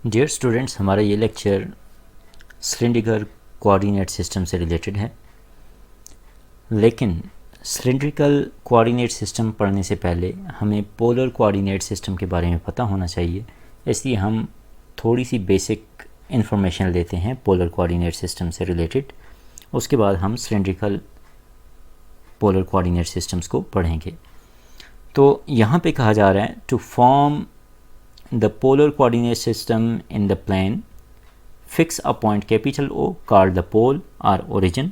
Dear students, हमारा ये lecture cylindrical coordinate system से रिलेटेड है। लेकिन सिलेंड्रिकल कोऑर्डिनेट सिस्टम पढ़ने से पहले हमें पोलर कोऑर्डिनेट सिस्टम के बारे में पता होना चाहिए। इसलिए हम थोड़ी सी बेसिक इन्फॉर्मेशन लेते हैं पोलर कोऑर्डिनेट सिस्टम से रिलेटेड। उसके बाद हम सिलेंड्रिकल पोलर कोऑर्डिनेट सिस्टम्स को पढ़ेंगे। तो यहाँ पे कहा जा रहा है to form the polar coordinate system in the plane, fix a point capital O called the pole or origin,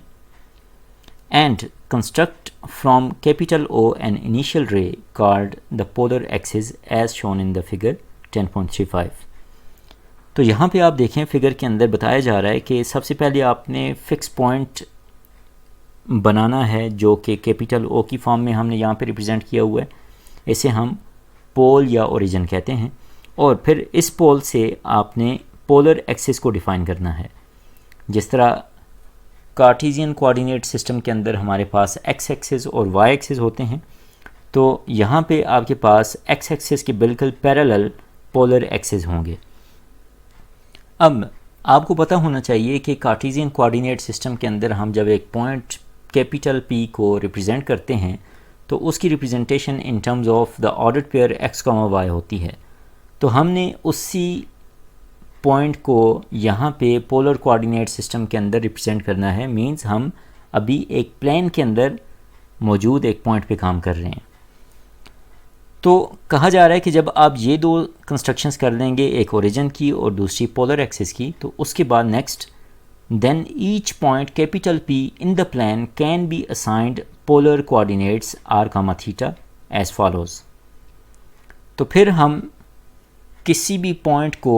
and construct from capital O an initial ray called the polar axis as shown in the figure 10.35। तो यहाँ पे आप देखें figure के अंदर बताया जा रहा है कि सबसे पहले आपने फिक्स पॉइंट बनाना है जो कि कैपिटल O की फॉर्म में हमने यहाँ पे रिप्रेजेंट किया हुआ है। इसे हम पोल या ओरिजिन कहते हैं। और फिर इस पोल से आपने पोलर एक्सिस को डिफ़ाइन करना है। जिस तरह कार्टेशियन कोऑर्डिनेट सिस्टम के अंदर हमारे पास एक्स एक्सिस और वाई एक्सिस होते हैं, तो यहाँ पे आपके पास एक्स एक्सिस के बिल्कुल पैरेलल पोलर एक्सिस होंगे। अब आपको पता होना चाहिए कि कार्टेशियन कोऑर्डिनेट सिस्टम के अंदर हम जब एक पॉइंट कैपिटल पी को रिप्रेजेंट करते हैं तो उसकी representation in terms of the ordered pair X comma Y होती है। तो हमने उसी पॉइंट को यहाँ पे पोलर कोऑर्डिनेट सिस्टम के अंदर रिप्रेजेंट करना है। मींस हम अभी एक प्लेन के अंदर मौजूद एक पॉइंट पे काम कर रहे हैं। तो कहा जा रहा है कि जब आप ये दो कंस्ट्रक्शंस कर लेंगे, एक ओरिजिन की और दूसरी पोलर एक्सिस की, तो उसके बाद next then each point capital P in the plane can be assigned polar coordinates R comma theta as follows. तो फिर हम किसी भी पॉइंट को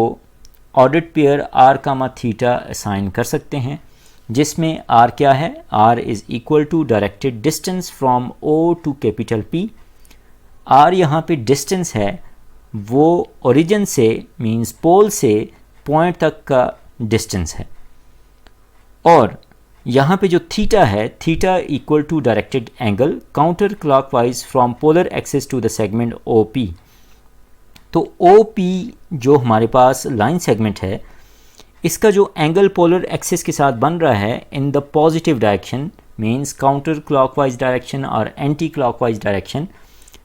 ordered pair R comma theta assign कर सकते हैं, जिसमें आर क्या है, R is equal to directed distance from O to capital P. R यहाँ पे डिस्टेंस है, वो ओरिजिन से मींस पोल से पॉइंट तक का डिस्टेंस है। और यहाँ पे जो थीटा है, theta equal to directed angle counter clockwise from polar axis to the segment O P. तो ओ पी जो हमारे पास लाइन सेगमेंट है, इसका जो एंगल पोलर एक्सिस के साथ बन रहा है in the positive direction means counter clockwise direction और एंटी क्लॉकवाइज डायरेक्शन,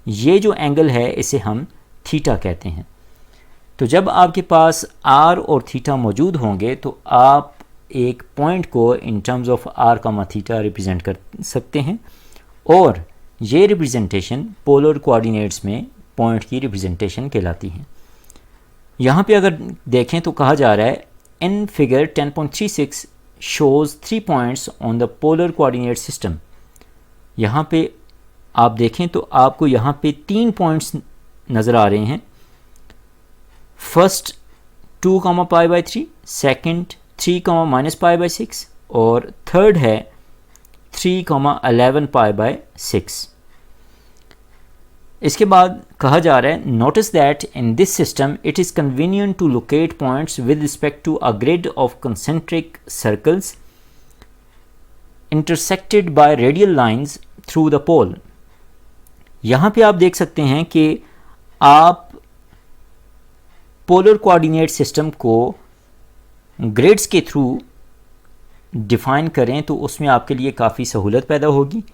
ये जो एंगल है इसे हम थीटा कहते हैं। तो जब आपके पास आर और थीटा मौजूद होंगे तो आप एक पॉइंट को in terms of R comma theta represent कर सकते हैं। और ये रिप्रेजेंटेशन पोलर कोऑर्डिनेट्स में पॉइंट की रिप्रेजेंटेशन कहलाती है। यहाँ पे अगर देखें तो कहा जा रहा है in figure 10.36 shows 3 points on the polar coordinate system. यहाँ पे आप देखें तो आपको यहाँ पे 3 पॉइंट्स नज़र आ रहे हैं। First 2 comma pi by 3, second 3 comma minus pi by 6 और थर्ड है 3 कामा 11 पाई बाई 6। इसके बाद कहा जा रहा है notice that in this system it is convenient to locate points with respect to a grid of concentric circles intersected by radial lines through the pole. यहाँ पे आप देख सकते हैं कि आप पोलर कोऑर्डिनेट सिस्टम को ग्रिड्स के थ्रू डिफाइन करें तो उसमें आपके लिए काफ़ी सहूलत पैदा होगी।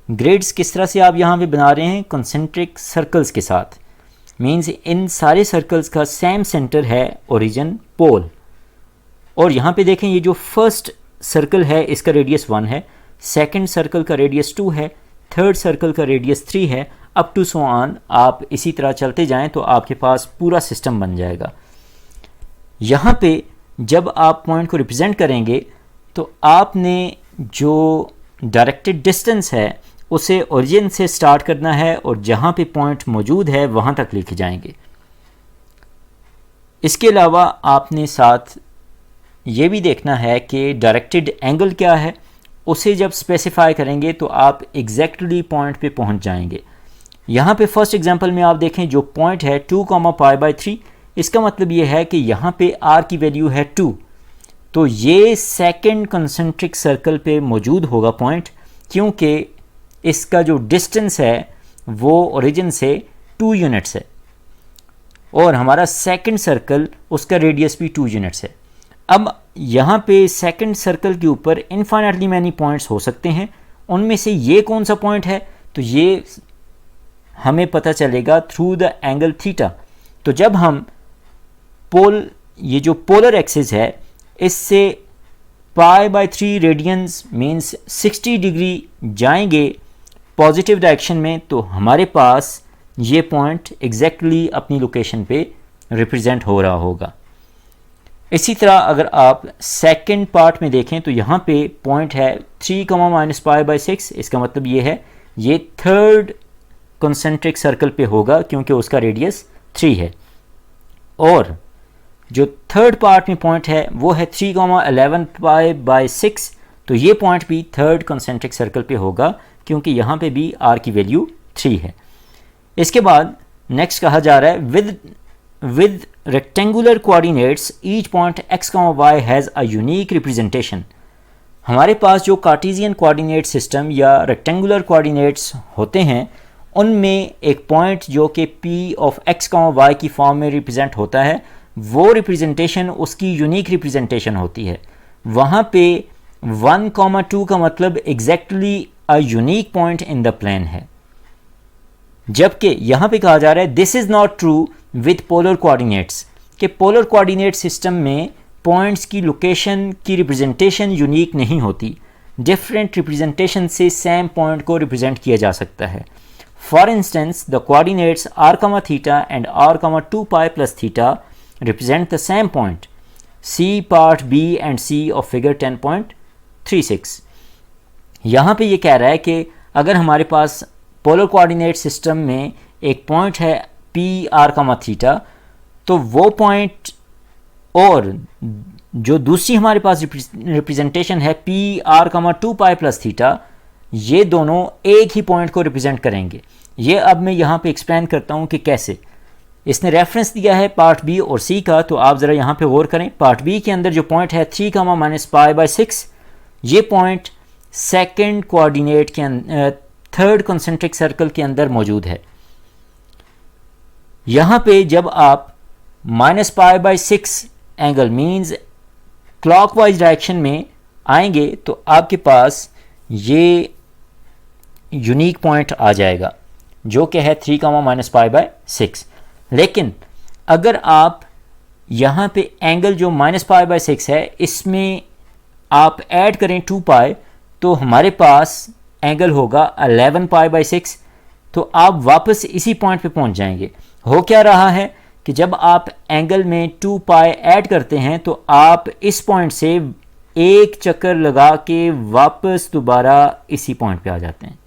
ग्रिड्स किस तरह से आप यहाँ पे बना रहे हैं, कंसेंट्रिक सर्कल्स के साथ। मींस इन सारे सर्कल्स का सेम सेंटर है ओरिजिन पोल। और यहाँ पे देखें ये जो फर्स्ट सर्कल है इसका रेडियस 1 है, सेकंड सर्कल का रेडियस 2 है, थर्ड सर्कल का रेडियस 3 है, अप टू सो ऑन। आप इसी तरह चलते जाएं तो आपके पास पूरा सिस्टम बन जाएगा। यहाँ पे जब आप पॉइंट को रिप्रेजेंट करेंगे तो आपने जो डायरेक्टेड डिस्टेंस है उसे ओरिजिन से स्टार्ट करना है और जहाँ पे पॉइंट मौजूद है वहाँ तक लेके जाएंगे। इसके अलावा आपने साथ ये भी देखना है कि डायरेक्टेड एंगल क्या है। उसे जब स्पेसिफाई करेंगे तो आप एग्जैक्टली पॉइंट पे पहुँच जाएंगे। यहाँ पे फर्स्ट एग्जांपल में आप देखें जो पॉइंट है 2 कामा पाई बाई 3, इसका मतलब ये है कि यहाँ पे आर की वैल्यू है 2। तो ये सेकंड कंसेंट्रिक सर्कल पे मौजूद होगा पॉइंट, क्योंकि इसका जो डिस्टेंस है वो ओरिजिन से 2 यूनिट्स है। और हमारा सेकंड सर्कल उसका रेडियस भी 2 यूनिट्स है। अब यहाँ पे सेकंड सर्कल के ऊपर इनफाइनाइटली मैनी पॉइंट्स हो सकते हैं, उनमें से ये कौन सा पॉइंट है, तो ये हमें पता चलेगा थ्रू द एंगल थीटा। तो जब हम ये जो पोलर एक्सिस है इससे π/3 रेडियंस मीन्स 60 डिग्री जाएंगे पॉजिटिव डायरेक्शन में, तो हमारे पास ये पॉइंट एग्जैक्टली अपनी लोकेशन पे रिप्रेजेंट हो रहा होगा। इसी तरह अगर आप सेकंड पार्ट में देखें तो यहाँ पे पॉइंट है 3, -π/6, इसका मतलब ये है ये थर्ड कंसेंट्रिक सर्कल पे होगा क्योंकि उसका रेडियस 3 है। और जो थर्ड पार्ट में पॉइंट है वो है 3, 11π/6, तो ये पॉइंट भी थर्ड कंसेंट्रिक सर्कल पे होगा क्योंकि यहाँ पे भी r की वैल्यू 3 है। इसके बाद नेक्स्ट कहा जा रहा है with rectangular coordinates each point x, y has a unique representation. हमारे पास जो कार्टेशियन कोऑर्डिनेट सिस्टम या रेक्टेंगुलर कोऑर्डिनेट्स होते हैं उनमें एक पॉइंट जो कि p ऑफ x, y की फॉर्म में रिप्रेजेंट होता है, वो रिप्रेजेंटेशन उसकी यूनिक रिप्रेजेंटेशन होती है। वहाँ पे 1, 2 का मतलब exactly a unique point in the plane है, जबकि यहाँ पे कहा जा रहा है this is not true with polar coordinates, कि पोलर कोऑर्डिनेट सिस्टम में पॉइंट्स की लोकेशन की रिप्रेजेंटेशन यूनिक नहीं होती, डिफरेंट रिप्रेजेंटेशन से सेम पॉइंट को रिप्रेजेंट किया जा सकता है। For instance the coordinates r, theta and r, 2π + theta represent the same point. C part B and C of figure 10.36। यहाँ पे ये कह रहा है कि अगर हमारे पास पोलर कोऑर्डिनेट सिस्टम में एक पॉइंट है P, r, थीटा, तो वो पॉइंट और जो दूसरी हमारे पास रिप्रेजेंटेशन है P, r, 2π + थीटा, ये दोनों एक ही पॉइंट को रिप्रेजेंट करेंगे। ये अब मैं यहाँ पे एक्सप्लेन करता हूँ कि कैसे। इसने रेफरेंस दिया है पार्ट बी और सी का, तो आप ज़रा यहाँ पे गौर करें। पार्ट बी के अंदर जो पॉइंट है 3, -π/6, ये पॉइंट सेकंड कोऑर्डिनेट के थर्ड कंसेंट्रिक सर्कल के अंदर मौजूद है। यहाँ पे जब आप -π/6 एंगल मीन्स क्लॉकवाइज डायरेक्शन में आएंगे तो आपके पास ये यूनिक पॉइंट आ जाएगा जो कि है 3, -π/6। लेकिन अगर आप यहाँ पे एंगल जो -π/6 है इसमें आप ऐड करें 2π, तो हमारे पास एंगल होगा 11π/6, तो आप वापस इसी पॉइंट पे पहुँच जाएंगे। हो क्या रहा है कि जब आप एंगल में 2π ऐड करते हैं तो आप इस पॉइंट से एक चक्कर लगा के वापस दोबारा इसी पॉइंट पे आ जाते हैं,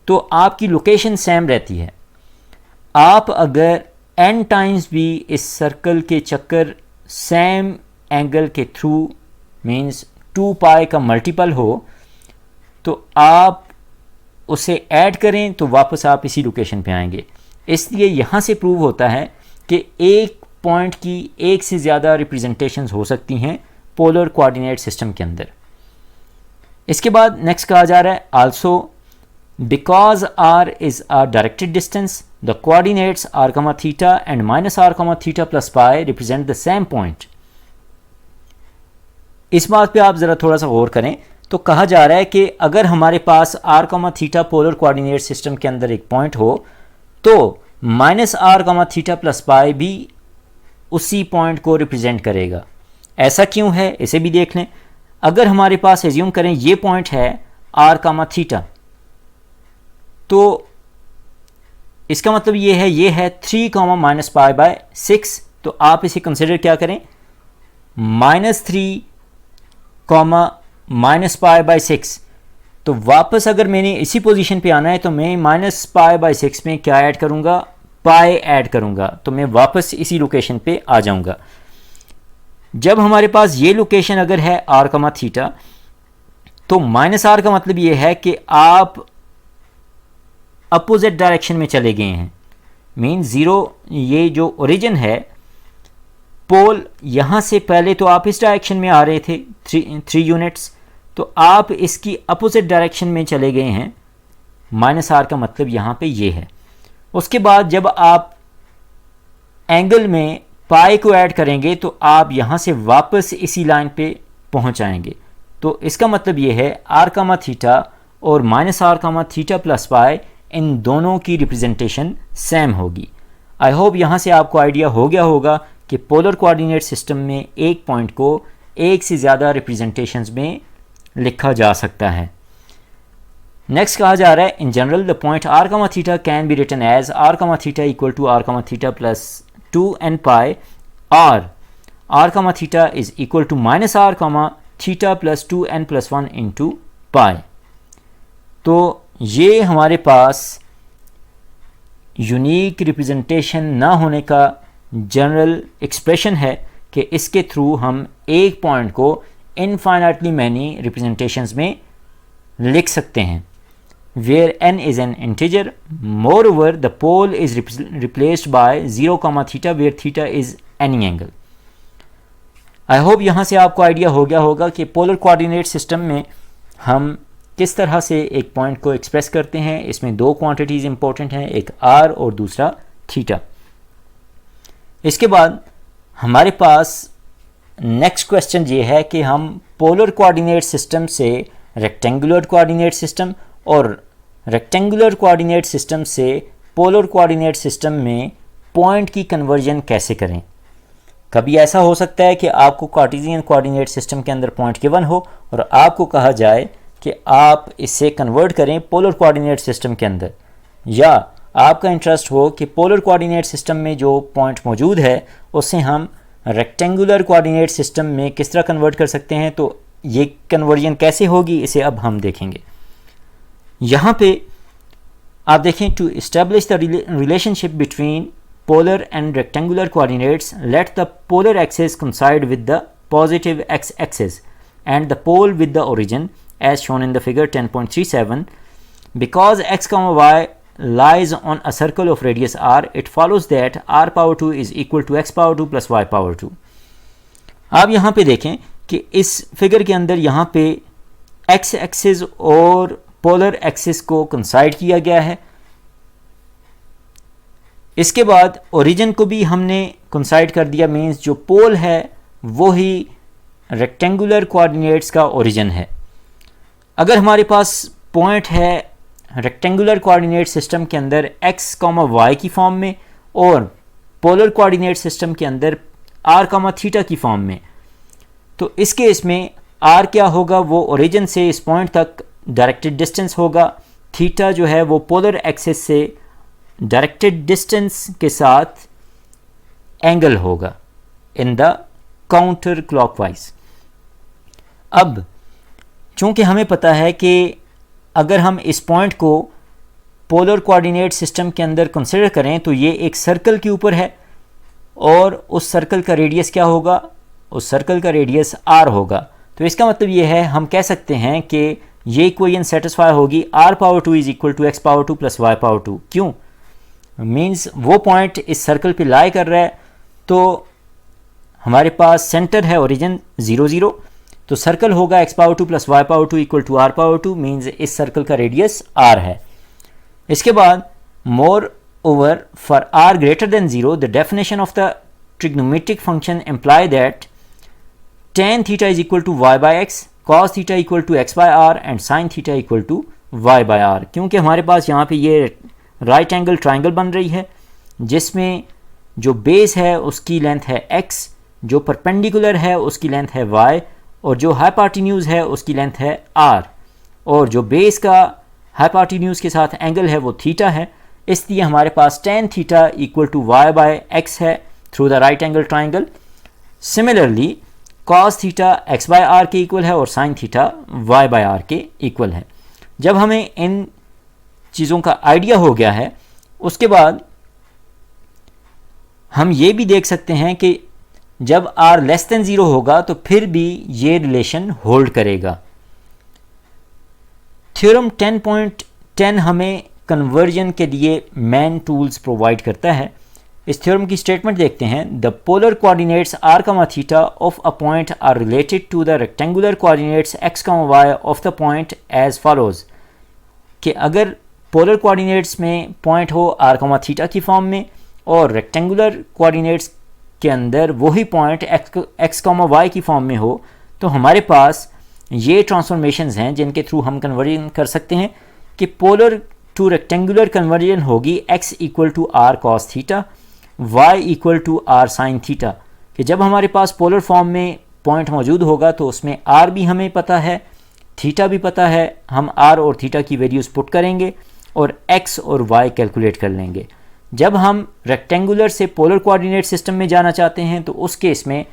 तो आपकी लोकेशन सेम रहती है। आप अगर n टाइम्स भी इस सर्कल के चक्कर सेम एंगल के थ्रू मीन्स 2π का मल्टीपल हो तो आप उसे ऐड करें तो वापस आप इसी लोकेशन पे आएंगे। इसलिए यहाँ से प्रूव होता है कि एक पॉइंट की एक से ज़्यादा रिप्रेजेंटेशंस हो सकती हैं पोलर कोऑर्डिनेट सिस्टम के अंदर। इसके बाद नेक्स्ट कहा जा रहा है also because r is a directed distance, the coordinates r, theta and -r, theta plus π represent the same point। इस बात पे आप ज़रा थोड़ा सा गौर करें तो कहा जा रहा है कि अगर हमारे पास r, theta polar coordinate system के अंदर एक पॉइंट हो तो -r, थीटा प्लस π भी उसी पॉइंट को रिप्रेजेंट करेगा। ऐसा क्यों है इसे भी देख लें। अगर हमारे पास एज्यूम करें ये पॉइंट है r, थीटा, तो इसका मतलब ये है 3, -π/6, तो आप इसे कंसिडर क्या करें -3, -π/6। तो वापस अगर मैंने इसी पोजीशन पे आना है तो मैं -π/6 में क्या ऐड करूंगा, पाई ऐड करूंगा, तो मैं वापस इसी लोकेशन पे आ जाऊंगा। जब हमारे पास ये लोकेशन अगर है r, थीटा, तो -r का मतलब ये है कि आप अपोजिट डायरेक्शन में चले गए हैं। मीन 0, ये जो ओरिजिन है पोल, यहाँ से पहले तो आप इस डायरेक्शन में आ रहे थे 3 यूनिट्स, तो आप इसकी अपोजिट डायरेक्शन में चले गए हैं। -r का मतलब यहाँ पे ये है। उसके बाद जब आप एंगल में पाई को ऐड करेंगे तो आप यहाँ से वापस इसी लाइन पे पहुँच आएंगे। तो इसका मतलब ये है आर कामा थीटा और minus are comma theta plus pi, इन दोनों की रिप्रेजेंटेशन सेम होगी। आई होप यहाँ से आपको आइडिया हो गया होगा कि पोलर कोऑर्डिनेट सिस्टम में एक पॉइंट को एक से ज़्यादा रिप्रेजेंटेशंस में लिखा जा सकता है। नेक्स्ट कहा जा रहा है in general the point R comma theta can be written as R comma theta equal to R comma theta plus 2n pi, R comma theta is equal to minus are comma theta plus 2n plus 1 into pi. तो ये हमारे पास unique representation ना होने का general expression है कि इसके through हम एक पॉइंट को इनफाइनाइटली मैनी रिप्रेजेंटेशंस में लिख सकते हैं, where n is an integer. Moreover, the pole is replaced by 0, theta, where theta is any angle. I hope यहाँ से आपको आइडिया हो गया होगा कि पोलर कोऑर्डिनेट सिस्टम में हम किस तरह से एक पॉइंट को एक्सप्रेस करते हैं। इसमें दो क्वांटिटीज़ इंपॉर्टेंट हैं, एक r और दूसरा थीटा। इसके बाद हमारे पास नेक्स्ट क्वेश्चन ये है कि हम पोलर कोऑर्डिनेट सिस्टम से रेक्टेंगुलर कोऑर्डिनेट सिस्टम और रेक्टेंगुलर कोऑर्डिनेट सिस्टम से पोलर कोऑर्डिनेट सिस्टम में पॉइंट की कन्वर्जन कैसे करें। कभी ऐसा हो सकता है कि आपको कार्टेशियन कोऑर्डिनेट सिस्टम के अंदर पॉइंट गिवन हो और आपको कहा जाए कि आप इसे कन्वर्ट करें पोलर कोऑर्डिनेट सिस्टम के अंदर, या आपका इंटरेस्ट हो कि पोलर कोऑर्डिनेट सिस्टम में जो पॉइंट मौजूद है उसे हम रेक्टेंगुलर कोऑर्डिनेट सिस्टम में किस तरह कन्वर्ट कर सकते हैं। तो ये कन्वर्जन कैसे होगी इसे अब हम देखेंगे। यहाँ पे आप देखें, to establish the relationship between polar and rectangular coordinates, let the polar axis coincide with the positive x-axis and the pole with the origin as shown in the figure 10.37. Because x, y lies on a circle of radius r, it follows that r power 2 is equal to x power 2 plus y power 2. आप यहाँ पे देखें कि इस figure के अंदर यहाँ पे x एक्सिस और पोलर एक्सिस को कंसाइड किया गया है। इसके बाद ओरिजिन को भी हमने कंसाइड कर दिया, मीन्स जो पोल है वो ही रेक्टेंगुलर कोऑर्डिनेट्स का ओरिजिन है। अगर हमारे पास पॉइंट है रेक्टेंगुलर कोऑर्डिनेट सिस्टम के अंदर x, y की फॉर्म में और पोलर कोऑर्डिनेट सिस्टम के अंदर r, थीटा की फॉर्म में, तो इस केस में r क्या होगा, वो ओरिजिन से इस पॉइंट तक डायरेक्टेड डिस्टेंस होगा। थीटा जो है वो पोलर एक्सिस से डायरेक्टेड डिस्टेंस के साथ एंगल होगा इन द काउंटर क्लॉकवाइज। अब चूंकि हमें पता है कि अगर हम इस पॉइंट को पोलर कोऑर्डिनेट सिस्टम के अंदर कंसिडर करें तो ये एक सर्कल के ऊपर है और उस सर्कल का रेडियस क्या होगा, उस सर्कल का रेडियस r होगा। तो इसका मतलब ये है, हम कह सकते हैं कि ये इक्वेशन सेटिस्फाई होगी r power 2 is equal to x power 2 plus y power 2। क्यों? मीन्स वो पॉइंट इस सर्कल पे लाई कर रहा है, तो हमारे पास सेंटर है ओरिजिन 0 0, तो सर्कल होगा x power 2 plus y power 2 equal to r power 2, means इस सर्कल का रेडियस r है। इसके बाद moreover for r greater than 0 the definition of the trigonometric function imply that tan theta is equal to y by X, cos theta equal to x by r and sin theta equal to y by r। क्योंकि हमारे पास यहाँ पे ये right angle triangle बन रही है जिसमें जो बेस है उसकी लेंथ है x, जो परपेंडिकुलर है उसकी लेंथ है y और जो हाइपोटेन्यूज है उसकी लेंथ है r, और जो बेस का हाइपोटेन्यूज के साथ एंगल है वो थीटा है। इसलिए हमारे पास tan theta equal to y by x है through the right angle triangle. Similarly cos theta x by r के इक्वल है और sin theta y by r के इक्वल है। जब हमें इन चीज़ों का आइडिया हो गया है, उसके बाद हम ये भी देख सकते हैं कि जब r लेस देन 0 होगा तो फिर भी ये रिलेशन होल्ड करेगा। थ्योरम 10.10 हमें कन्वर्जन के लिए मेन टूल्स प्रोवाइड करता है। इस थ्योरम की स्टेटमेंट देखते हैं, the polar coordinates r, theta of a point are related to the rectangular coordinates x, y of the point as follows. कि अगर पोलर कोऑर्डिनेट्स में पॉइंट हो r, थीटा की फॉर्म में और रेक्टेंगुलर कोऑर्डिनेट्स के अंदर वही पॉइंट x, y की फॉर्म में हो, तो हमारे पास ये ट्रांसफॉर्मेशंस हैं जिनके थ्रू हम कन्वर्जन कर सकते हैं कि पोलर टू रेक्टेंगुलर कन्वर्जन होगी x equal to are cos theta, y equal to are sine theta, कि जब हमारे पास पोलर फॉर्म में पॉइंट मौजूद होगा तो उसमें r भी हमें पता है, थीटा भी पता है, हम r और थीटा की वैल्यूज़ पुट करेंगे और x और y कैलकुलेट कर लेंगे। जब हम रेक्टेंगुलर से पोलर कोऑर्डिनेट सिस्टम में जाना चाहते हैं तो उस केस में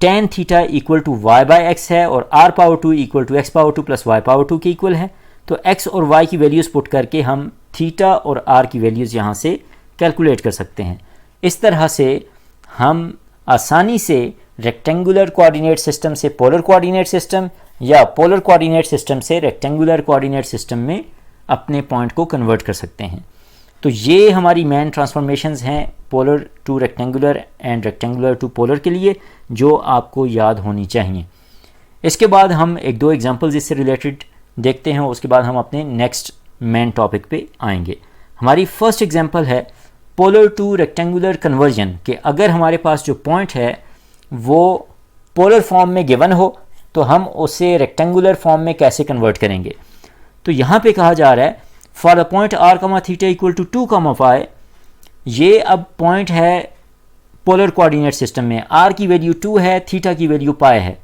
tan theta equal to y by x है और r power 2 equal to x power 2 plus y power 2 के इक्वल है। तो x और y की वैल्यूज़ पुट करके हम थीटा और r की वैल्यूज़ यहाँ से कैलकुलेट कर सकते हैं। इस तरह से हम आसानी से रेक्टेंगुलर कोऑर्डिनेट सिस्टम से पोलर कोऑर्डिनेट सिस्टम या पोलर कोऑर्डिनेट सिस्टम से रेक्टेंगुलर कोऑर्डिनेट सिस्टम में अपने पॉइंट को कन्वर्ट कर सकते हैं। तो ये हमारी मेन ट्रांसफॉर्मेशंस हैं polar to rectangular and rectangular to polar के लिए, जो आपको याद होनी चाहिए। इसके बाद हम एक दो एग्जांपल्स इससे रिलेटेड देखते हैं, उसके बाद हम अपने नेक्स्ट मेन टॉपिक पे आएंगे। हमारी फर्स्ट एग्जांपल है पोलर टू रेक्टेंगुलर कन्वर्जन, कि अगर हमारे पास जो पॉइंट है वो पोलर फॉर्म में गिवन हो तो हम उसे रेक्टेंगुलर फॉर्म में कैसे कन्वर्ट करेंगे। तो यहाँ पे कहा जा रहा है for the point r comma theta equal to 2 comma phi, ये अब पॉइंट है पोलर कोऑर्डिनेट सिस्टम में, r की वैल्यू 2 है, थीटा की वैल्यू पाई है।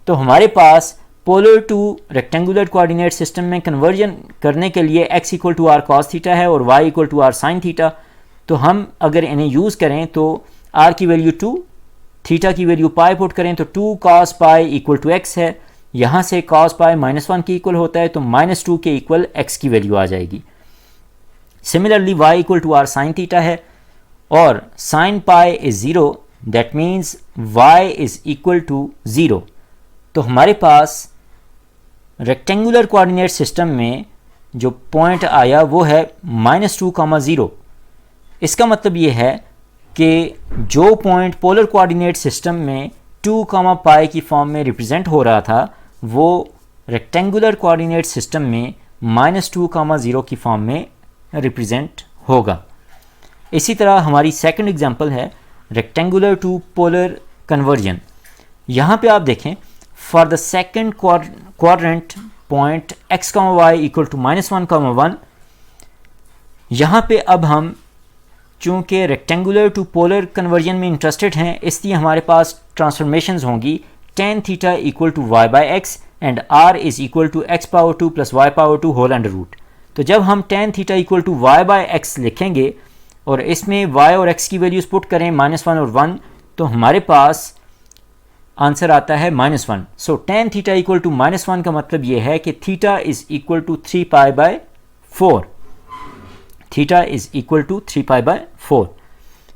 तो हमारे पास polar to rectangular coordinate system में कन्वर्जन करने के लिए x equal to are cos theta है और y equal to are sine theta. तो हम अगर इन्हें यूज़ करें तो r की वैल्यू 2, थीटा की वैल्यू पाई पुट करें तो 2 cos pi equal to x है, यहाँ से cos पाई -1 के इक्वल होता है तो -2 के इक्वल x की वैल्यू आ जाएगी। Similarly y equal to are sine theta है और sine pi is 0, that means y is equal to 0। तो हमारे पास रेक्टेंगुलर कोऑर्डिनेट सिस्टम में जो पॉइंट आया वो है -2, 0। इसका मतलब ये है कि जो पॉइंट पोलर कोऑर्डिनेट सिस्टम में 2, पाई की फॉर्म में रिप्रेजेंट हो रहा था वो रेक्टेंगुलर कोऑर्डिनेट सिस्टम में -2, 0 की फॉर्म में रिप्रेजेंट होगा। इसी तरह हमारी सेकंड एग्जांपल है रेक्टेंगुलर टू पोलर कन्वर्जन। यहाँ पे आप देखें for the second quadrant point x, y equal to -1, 1, यहाँ पे अब हम चूँकि रेक्टेंगुलर टू पोलर कन्वर्जन में इंटरेस्टेड हैं, इसलिए हमारे पास ट्रांसफॉर्मेशंस होंगी tan theta equal to y by x and r is equal to x power 2 plus y power 2 whole under root. तो जब हम tan theta equal to y by x लिखेंगे और इसमें y और x की वैल्यूज़ पुट करें -1 और 1, तो हमारे पास आंसर आता है -1। So tan theta equal to -1 का मतलब ये है कि theta is equal to 3 pi by 4, theta is equal to 3 pi by 4।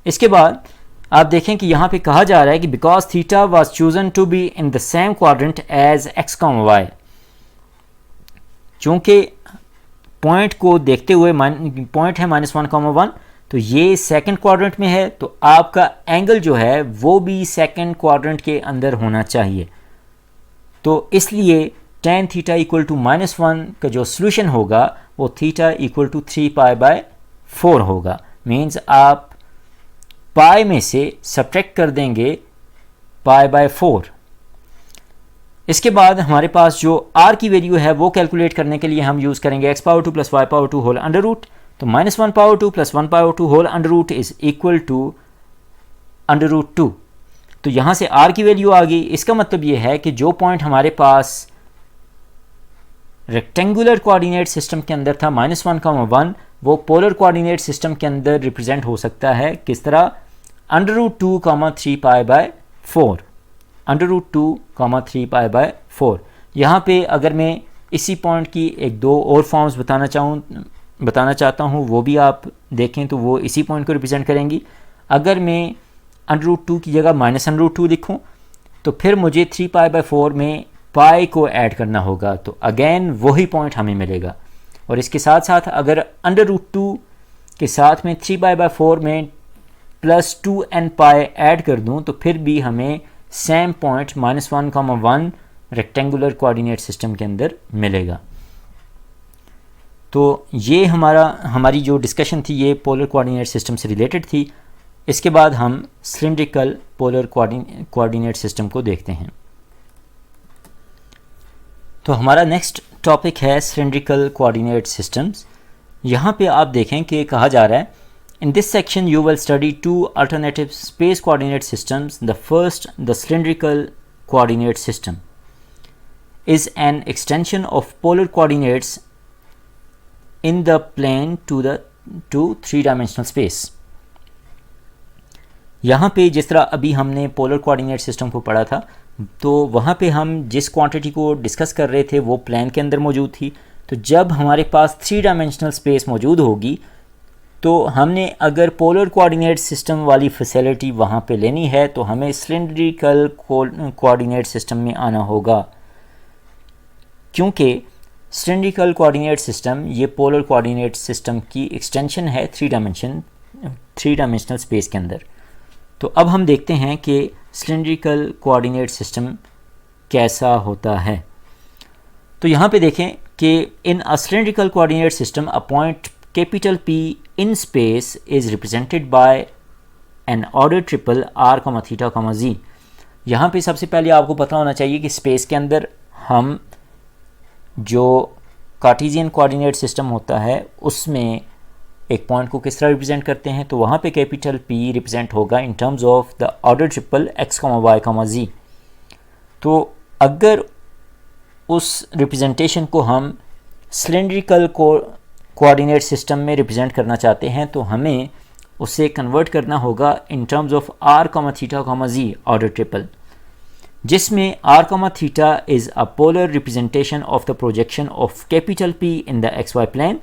इसके बाद आप देखें कि यहाँ पे कहा जा रहा है कि because theta was chosen to be in the same quadrant as x, y, चूँकि पॉइंट को देखते हुए पॉइंट है -1, 1, तो ये सेकंड क्वाड्रेंट में है, तो आपका एंगल जो है वो भी सेकंड क्वाड्रेंट के अंदर होना चाहिए। तो इसलिए tan थीटा इक्वल टू -1 का जो सोल्यूशन होगा वो theta equal to 3 pi by 4 होगा। मीन्स आप पाई में से सब्ट्रैक्ट कर देंगे पाई बाई 4। इसके बाद हमारे पास जो r की वैल्यू है वो कैलकुलेट करने के लिए हम यूज़ करेंगे x power 2 plus y power 2 whole under root. तो -1 power 2 plus 1 power 2 whole under root is equal to under root 2। तो यहाँ से r की वैल्यू आ गई। इसका मतलब ये है कि जो पॉइंट हमारे पास रेक्टेंगुलर कोऑर्डिनेट सिस्टम के अंदर था -1, 1, वो पोलर कोऑर्डिनेट सिस्टम के अंदर रिप्रेजेंट हो सकता है किस तरह, under root 2, 3 pi by 4, under root 2, 3 pi by 4। यहाँ पे अगर मैं इसी पॉइंट की एक दो और फॉर्म्स बताना चाहता हूँ वो भी आप देखें तो वो इसी पॉइंट को रिप्रेजेंट करेंगी। अगर मैं अंडर रूट 2 की जगह -√2 लिखूँ तो फिर मुझे 3 पाई बाय 4 में पाई को ऐड करना होगा, तो अगेन वही पॉइंट हमें मिलेगा। और इसके साथ साथ अगर अंडर रूट 2 के साथ में 3 पाई बाय 4 में +2n पाई ऐड कर दूं तो फिर भी हमें same point -1, 1 rectangular coordinate system के अंदर मिलेगा। तो ये हमारी जो डिस्कशन थी ये पोलर कोऑर्डिनेट सिस्टम से रिलेटेड थी। इसके बाद हम सिलिंड्रिकल पोलर कोऑर्डिनेट सिस्टम को देखते हैं। तो हमारा नेक्स्ट टॉपिक है सिलिंड्रिकल कोऑर्डिनेट सिस्टम्स। यहाँ पे आप देखें कि कहा जा रहा है, in this section you will study two alternative space coordinate systems. The first, the cylindrical coordinate system is an extension of polar coordinates in the plane to three-dimensional space। यहाँ पे जिस तरह अभी हमने पोलर कोऑर्डिनेट सिस्टम को पढ़ा था, तो वहाँ पे हम जिस क्वांटिटी को डिस्कस कर रहे थे वो प्लेन के अंदर मौजूद थी। तो जब हमारे पास थ्री डायमेंशनल स्पेस मौजूद होगी तो हमने अगर पोलर कोऑर्डिनेट सिस्टम वाली फैसिलिटी वहाँ पे लेनी है तो हमें सिलिंड्रिकल कोऑर्डिनेट सिस्टम में आना होगा, क्योंकि सिलिंड्रिकल कोऑर्डिनेट सिस्टम ये पोलर कोऑर्डिनेट सिस्टम की एक्सटेंशन है थ्री डायमेंशनल स्पेस के अंदर। तो अब हम देखते हैं कि सिलिंड्रिकल कोऑर्डिनेट सिस्टम कैसा होता है। तो यहाँ पे देखें कि in a cylindrical coordinate system a point capital P in space is represented by an order triple r, theta, z। यहाँ पे सबसे पहले आपको पता होना चाहिए कि स्पेस के अंदर हम जो कार्टेशियन कोऑर्डिनेट सिस्टम होता है उसमें एक पॉइंट को किस तरह रिप्रेजेंट करते हैं। तो वहाँ पे कैपिटल P रिप्रेजेंट होगा in terms of the order triple x, y, z। तो अगर उस रिप्रेजेंटेशन को हम सिलिंड्रिकल कोऑर्डिनेट सिस्टम में रिप्रेजेंट करना चाहते हैं तो हमें उसे कन्वर्ट करना होगा in terms of r, theta, z order triple, जिसमें r, theta is a polar representation of the projection of capital P in the xy plane.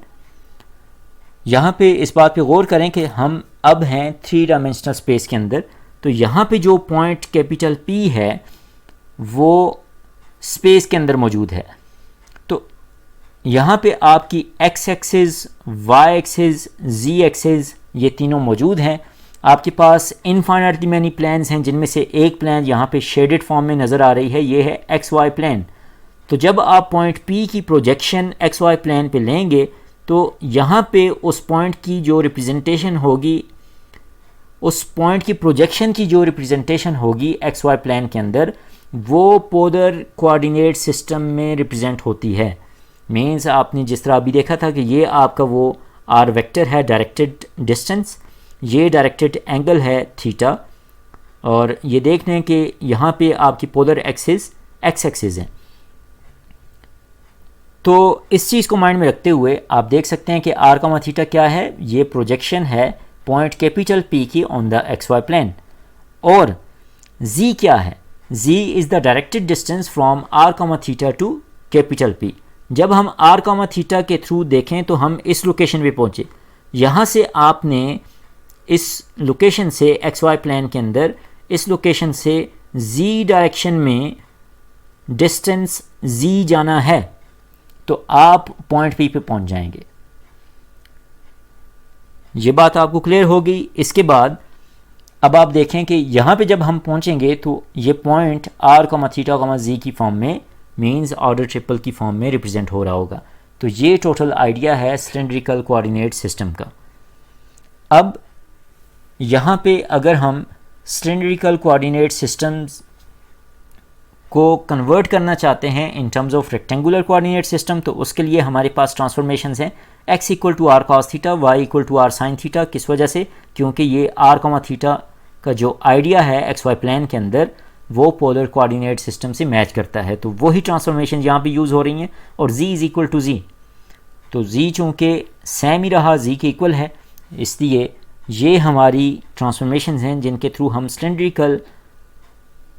यहाँ पे इस बात पे गौर करें कि हम अब हैं थ्री डायमेंशनल स्पेस के अंदर। तो यहाँ पे जो पॉइंट कैपिटल P है वो स्पेस के अंदर मौजूद है। तो यहाँ पे आपकी x axis, y axis, z axis ये तीनों मौजूद हैं। आपके पास इनफाइनाइटली मैनी प्लेन्स हैं, जिनमें से एक प्लेन यहाँ पे शेडेड फॉर्म में नज़र आ रही है, ये है XY प्लेन। तो जब आप पॉइंट P की प्रोजेक्शन XY प्लेन पे लेंगे तो यहाँ पे उस पॉइंट की जो रिप्रेजेंटेशन होगी, उस पॉइंट की प्रोजेक्शन की जो रिप्रेजेंटेशन होगी XY प्लेन के अंदर, वो पोलर कोऑर्डिनेट सिस्टम में रिप्रेजेंट होती है। मीन्स आपने जिस तरह अभी देखा था कि ये आपका वो r वेक्टर है, डायरेक्टेड डिस्टेंस, ये डायरेक्टेड एंगल है थीटा, और ये देख लें कि यहाँ पे आपकी पोलर एक्सिस x एक्सिस है। तो इस चीज़ को माइंड में रखते हुए आप देख सकते हैं कि r, थीटा क्या है, ये प्रोजेक्शन है पॉइंट कैपिटल P की ऑन द XY प्लेन। और z क्या है, z is the directed distance from r, theta two capital P। जब हम r, थीटा के थ्रू देखें तो हम इस लोकेशन पे पहुँचे। यहाँ से आपने इस लोकेशन से XY प्लेन के अंदर इस लोकेशन से z डायरेक्शन में डिस्टेंस z जाना है तो आप पॉइंट P पे पहुंच जाएंगे। ये बात आपको क्लियर होगी। इसके बाद अब आप देखें कि यहाँ पे जब हम पहुंचेंगे तो ये पॉइंट r, थीटा, z की फॉर्म में, मीन्स ऑर्डर ट्रिपल की फॉर्म में रिप्रेजेंट हो रहा होगा। तो ये टोटल आइडिया है सिलिंड्रिकल कोऑर्डिनेट सिस्टम का। अब यहाँ पे अगर हम सिलिंड्रिकल कोऑर्डिनेट सिस्टम्स को कन्वर्ट करना चाहते हैं in terms of rectangular coordinate system, तो उसके लिए हमारे पास ट्रांसफॉर्मेशंस हैं x equal to are cos theta, y equal to are sine theta. किस वजह से? क्योंकि ये r, थीटा का जो आइडिया है XY प्लेन के अंदर वो पोलर कोऑर्डिनेट सिस्टम से मैच करता है। तो वही ट्रांसफॉर्मेशन यहाँ पे यूज़ हो रही हैं। और z is equal to z, तो z चूँकि सेम ही रहा, z के इक्वल है, इसलिए ये हमारी ट्रांसफॉर्मेशन हैं जिनके थ्रू हम सिलिंड्रिकल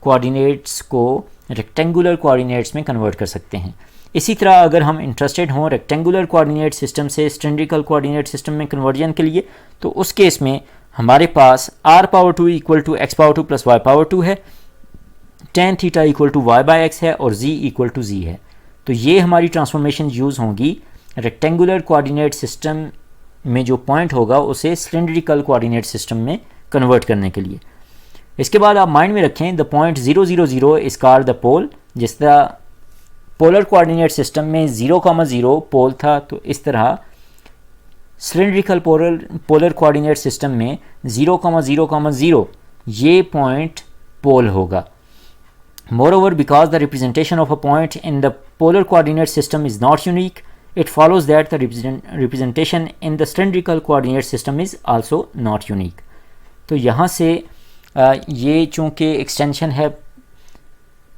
कोऑर्डिनेट्स को रेक्टेंगुलर कोऑर्डिनेट्स में कन्वर्ट कर सकते हैं। इसी तरह अगर हम इंटरेस्टेड हों रेक्टेंगुलर कोऑर्डिनेट सिस्टम से सिलिंड्रिकल कोऑर्डिनेट सिस्टम में कन्वर्जन के लिए, तो उस केस में हमारे पास r⁴ equal to x⁴ plus y⁴ है, tan theta equal to y/x है और z इक्वल टू z है। तो ये हमारी ट्रांसफॉर्मेशन यूज़ होंगी रेक्टेंगुलर कोऑर्डिनेट सिस्टम में जो पॉइंट होगा उसे सिलिंड्रिकल कोऑर्डिनेट सिस्टम में कन्वर्ट करने के लिए। इसके बाद आप माइंड में रखें the point 0, 0, 0 is called the pole. जिस तरह पोलर कोऑर्डिनेट सिस्टम में 0,0 पोल था, तो इस तरह सिलेंड्रिकल पोलर कोऑर्डिनेट सिस्टम में 0,0,0 ये पॉइंट पोल होगा. Moreover, because the representation of a point in the polar coordinate system is not unique, it follows that the representation in the cylindrical coordinate system is also not unique. तो यहाँ से ये चूँकि extension है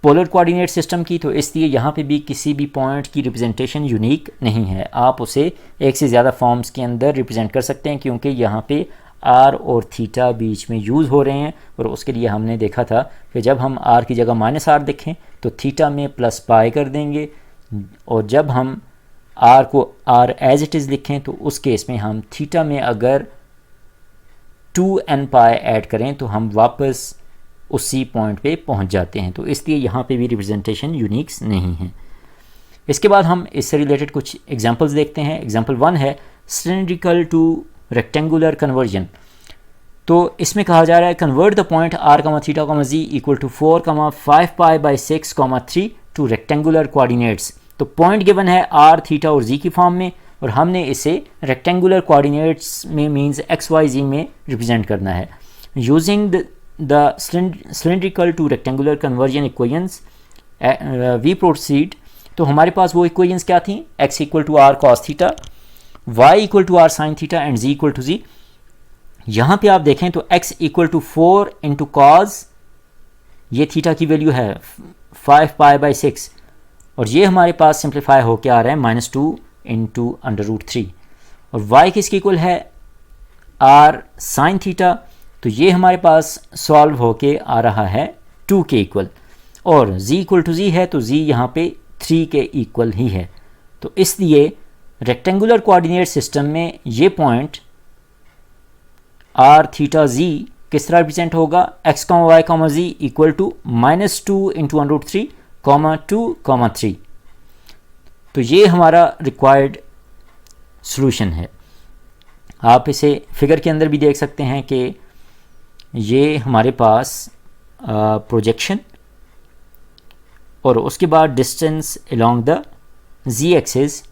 polar coordinate system की, तो इसलिए यहाँ पे भी किसी भी पॉइंट की रिप्रेजेंटेशन यूनिक नहीं है. आप उसे एक से ज़्यादा फॉर्म्स के अंदर रिप्रेजेंट कर सकते हैं, क्योंकि यहाँ पे आर और थीटा बीच में यूज़ हो रहे हैं. और उसके लिए हमने देखा था कि जब हम आर की जगह -r देखें तो थीटा में प्लस पाई कर देंगे, और जब हम आर को आर एज इट इज़ लिखें तो उस केस में हम थीटा में अगर 2n पाई ऐड करें तो हम वापस उसी पॉइंट पे पहुंच जाते हैं. तो इसलिए यहाँ पे भी रिप्रेजेंटेशन यूनिक्स नहीं है. इसके बाद हम इससे रिलेटेड कुछ एग्जांपल्स देखते हैं. एग्जांपल 1 है सिलेंड्रिकल टू रेक्टेंगुलर कन्वर्जन. तो इसमें कहा जा रहा है convert the point r, θ, z equal to 4, 5 pi by 6, 3 to rectangular coordinates. तो पॉइंट गिवन है r, थीटा और z की फॉर्म में, और हमने इसे रेक्टेंगुलर कोऑर्डिनेट्स में मींस x, y, z में रिप्रेजेंट करना है. Using the cylindrical to rectangular conversion equations we proceed. तो हमारे पास वो इक्वेशंस क्या थी? x equal to r cos theta, y equal to r sin theta and z equal to z. यहाँ पे आप देखें तो x equal to 4 into cos, ये थीटा की वैल्यू है 5 पाई बाई 6, और ये हमारे पास सिंप्लीफाई होके आ रहा है -2 इंटू √3. और y किसके इक्वल है? r sin theta. तो ये हमारे पास सॉल्व होके आ रहा है 2 के इक्वल, और z इक्वल टू z है तो z यहाँ पे 3 के इक्वल ही है. तो इसलिए रेक्टेंगुलर कोऑर्डिनेट सिस्टम में ये पॉइंट r, थीटा, z किस तरह रिप्रेजेंट होगा? x, y, z equal to -2 into √3, 2, 3. तो ये हमारा रिक्वायर्ड सॉल्यूशन है. आप इसे फिगर के अंदर भी देख सकते हैं कि ये हमारे पास प्रोजेक्शन और उसके बाद distance along the z axis,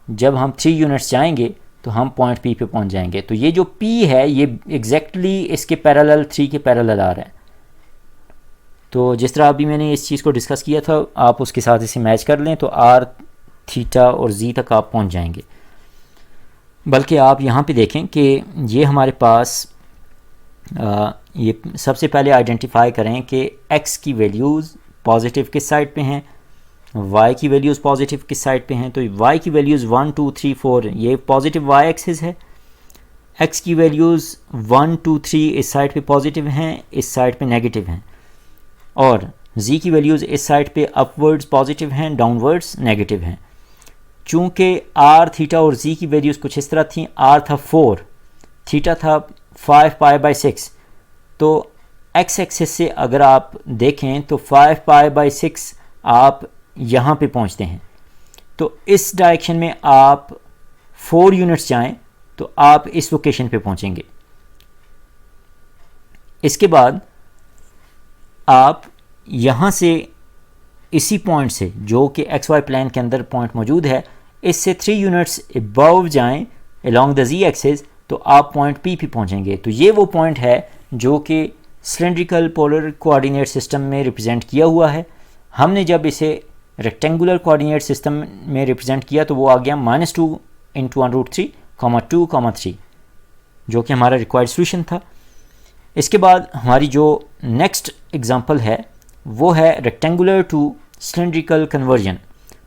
जब हम 3 यूनिट्स जाएंगे तो हम पॉइंट P पे पहुंच जाएंगे. तो ये जो P है ये एग्जैक्टली इसके पैरेलल 3 के पैरेलल आ रहा है. तो जिस तरह अभी मैंने इस चीज़ को डिस्कस किया था, आप उसके साथ इसे मैच कर लें तो r, थीटा और z तक आप पहुंच जाएंगे. बल्कि आप यहाँ पे देखें कि ये हमारे पास ये सबसे पहले आइडेंटिफाई करें कि x की वैल्यूज़ पॉजिटिव किस साइड पे हैं, y की वैल्यूज़ पॉजिटिव किस साइड पे हैं. तो y की वैल्यूज़ 1, 2, 3, 4 ये पॉजिटिव y एक्सिस है. x की वैल्यूज़ 1, 2, 3 इस साइड पे पॉजिटिव हैं, इस साइड पे नेगेटिव हैं. और z की वैल्यूज़ इस साइड पे अपवर्ड्स पॉजिटिव हैं, डाउनवर्ड्स नेगेटिव हैं. चूँकि r, थीटा और z की वैल्यूज़ कुछ इस तरह थी, r था 4, थीटा था 5 पाई बाई 6. तो x एक्सिस से अगर आप देखें तो 5 पाई बाई 6 आप यहाँ पे पहुँचते हैं. तो इस डायरेक्शन में आप 4 यूनिट्स जाएं तो आप इस लोकेशन पे पहुँचेंगे. इसके बाद आप यहाँ से इसी पॉइंट से, जो कि XY प्लेन के अंदर पॉइंट मौजूद है, इससे 3 यूनिट्स अबव जाएं अलोंग द z एक्सिस तो आप पॉइंट P पे पहुँचेंगे. तो ये वो पॉइंट है जो कि सिलेंड्रिकल पोलर कोऑर्डिनेट सिस्टम में रिप्रेजेंट किया हुआ है. हमने जब इसे रेक्टेंगुलर कोऑर्डिनेट सिस्टम में रिप्रेजेंट किया तो वो आ गया -2 इंटू √3, 2, 3, जो कि हमारा रिक्वायर्ड सॉल्यूशन था. इसके बाद हमारी जो नेक्स्ट एग्जांपल है वो है रेक्टेंगुलर टू सिलेंड्रिकल कन्वर्जन.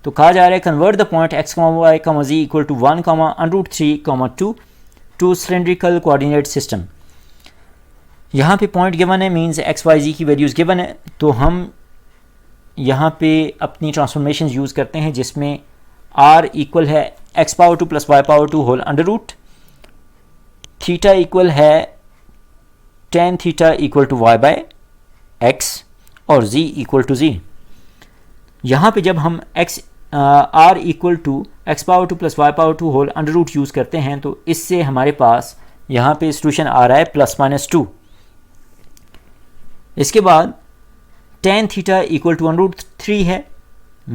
तो कहा जा रहा है convert the point x, y, z equal to 1, √3, 2 to cylindrical coordinate system. यहाँ पे पॉइंट गिवन है, मींस x, y, z की वैल्यूज़ गिवन है. तो हम यहाँ पे अपनी ट्रांसफॉर्मेशन यूज़ करते हैं जिसमें r इक्वल है x⁻² + y⁻² whole under root, theta equal है tan theta equal to y/x और z इक्वल टू z. यहाँ पे जब हम r equal to x⁻² + y⁻² whole under root use करते हैं तो इससे हमारे पास यहाँ पे सॉल्यूशन आ रहा है +-2. इसके बाद tan थीटा इक्वल टू √3 है,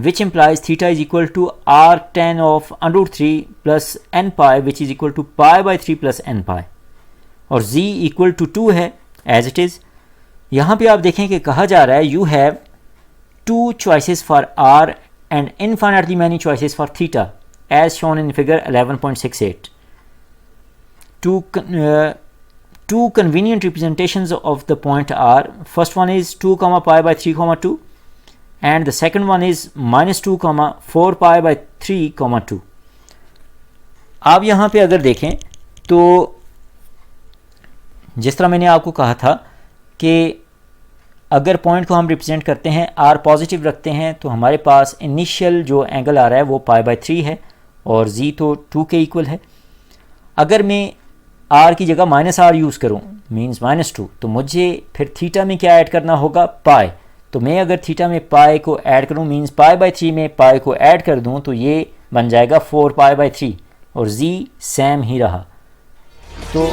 which implies theta is equal to r tan of under 3 plus n pi which is equal to pi by 3 plus n pi, और z equal to 2 है as it is। यहाँ पे आप देखें कि कहा जा रहा है you have two choices for r and infinitely many choices for theta as shown in figure 11.68. Two convenient representations of the point r, first one is 2 comma pi by 3 comma 2 and the second one is minus 2 comma 4 pi by 3 comma 2। आप यहाँ पे अगर देखें तो जिस तरह मैंने आपको कहा था कि अगर पॉइंट को हम रिप्रेजेंट करते हैं r पॉजिटिव रखते हैं तो हमारे पास इनिशियल जो एंगल आ रहा है वो पाई बाई 3 है और z तो 2 के इक्वल है। अगर मैं r की जगह माइनस r यूज़ करूँ मीन्स -2, तो मुझे फिर थीटा में क्या ऐड करना होगा, पाई। तो मैं अगर थीटा में पाई को ऐड करूँ मीन्स पाई बाई 3 में पाई को ऐड कर दूँ तो ये बन जाएगा 4 पाई बाई 3 और z सेम ही रहा। तो